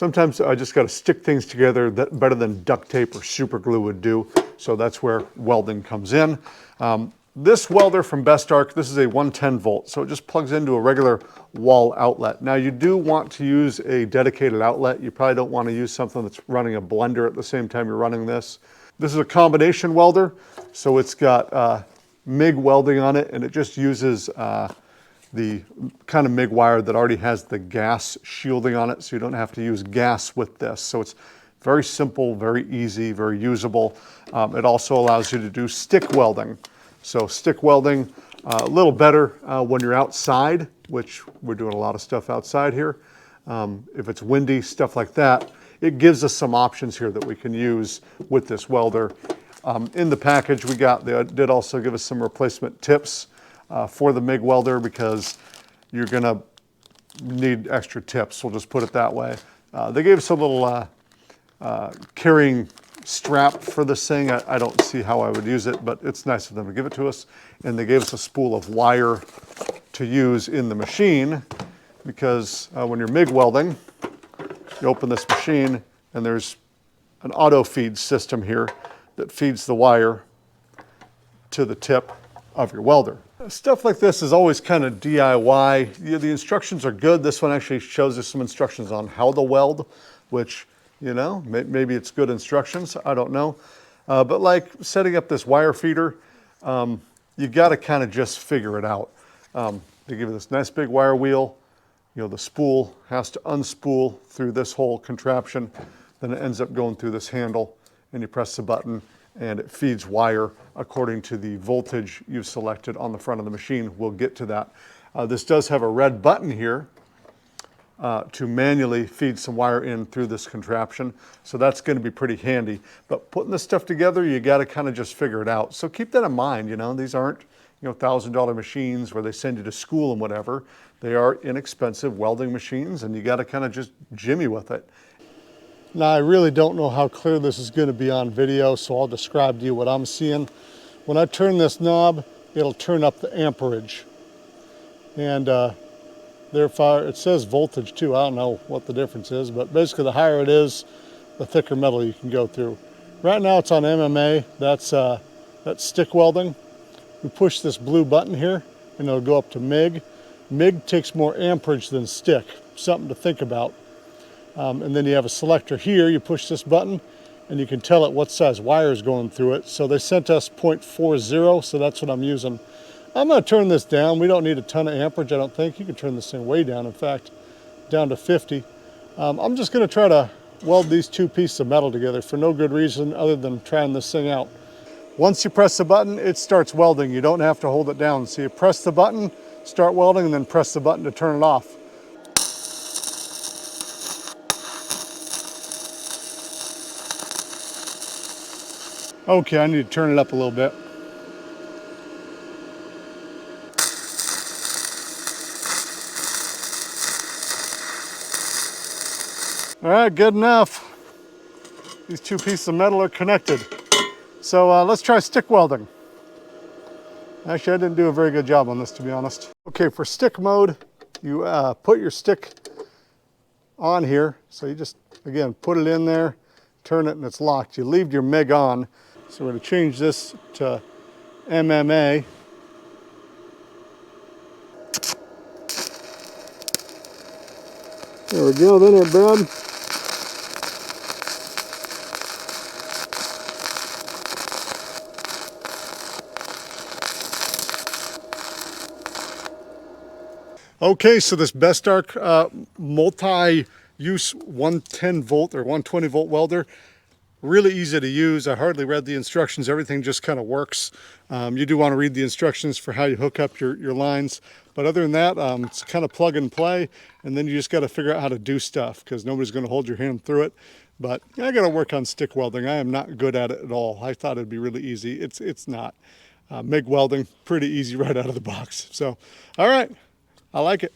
Sometimes I just got to stick things together that better than duct tape or super glue would do. So that's where welding comes in. This welder from Bestarc, this is a 110 volt, so it just plugs into a regular wall outlet. Now you do want to use a dedicated outlet. You probably don't want to use something that's running a blender at the same time you're running this. This is a combination welder, so it's got MIG welding on it, and it just uses the kind of MIG wire that already has the gas shielding on it, so you don't have to use gas with this. So it's very simple, very easy, very usable. It also allows you to do stick welding. So stick welding, a little better when you're outside, which we're doing a lot of stuff outside here. If it's windy, stuff like that, it gives us some options here that we can use with this welder. In the package we got, they did also give us some replacement tips for the MIG welder because you're gonna need extra tips, we'll just put it that way. They gave us a little carrying strap for this thing. I don't see how I would use it, but it's nice of them to give it to us. And they gave us a spool of wire to use in the machine because when you're MIG welding, you open this machine and there's an auto feed system here that feeds the wire to the tip of your welder. Stuff like this is always kind of DIY. The instructions are good. This one actually shows us some instructions on how to weld, which, you know, maybe it's good instructions, I don't know. But like setting up this wire feeder, you gotta kind of just figure it out. They give you this nice big wire wheel. You know, the spool has to unspool through this whole contraption. Then it ends up going through this handle and you press the button and it feeds wire according to the voltage you've selected on the front of the machine. We'll get to that. This does have a red button here to manually feed some wire in through this contraption. So that's going to be pretty handy. But putting this stuff together, you got to kind of just figure it out. So keep that in mind. You know, these aren't, you know, $1,000 machines where they send you to school and whatever. They are inexpensive welding machines, and you got to kind of just jimmy with it. Now, I really don't know how clear this is going to be on video, so I'll describe to you what I'm seeing. When I turn this knob, it'll turn up the amperage. And therefore, it says voltage too. I don't know what the difference is, but basically the higher it is, the thicker metal you can go through. Right now it's on MMA, that's stick welding. We push this blue button here and it'll go up to MIG. MIG takes more amperage than stick, something to think about. And then you have a selector here, you push this button and you can tell it what size wire is going through it. So they sent us 0.40, so that's what I'm using. I'm going to turn this down. We don't need a ton of amperage, I don't think. You can turn this thing way down, in fact, down to 50. I'm just going to try to weld these two pieces of metal together for no good reason other than trying this thing out. Once you press the button, it starts welding. You don't have to hold it down. So you press the button, start welding, and then press the button to turn it off. Okay, I need to turn it up a little bit. All right, good enough. These two pieces of metal are connected. So let's try stick welding. Actually, I didn't do a very good job on this, to be honest. Okay, for stick mode, you put your stick on here. So you just, again, put it in there, turn it, and it's locked. You leave your MIG on. So we're going to change this to MMA. There we go, then it, bud. Okay, so this Bestarc multi-use 110 volt or 120 volt welder, really easy to use. I hardly read the instructions. Everything just kind of works. You do want to read the instructions for how you hook up your lines. But other than that, it's kind of plug and play. And then you just got to figure out how to do stuff because nobody's going to hold your hand through it. But I got to work on stick welding. I am not good at it at all. I thought it'd be really easy. It's not. MIG welding, pretty easy right out of the box. So, all right. I like it.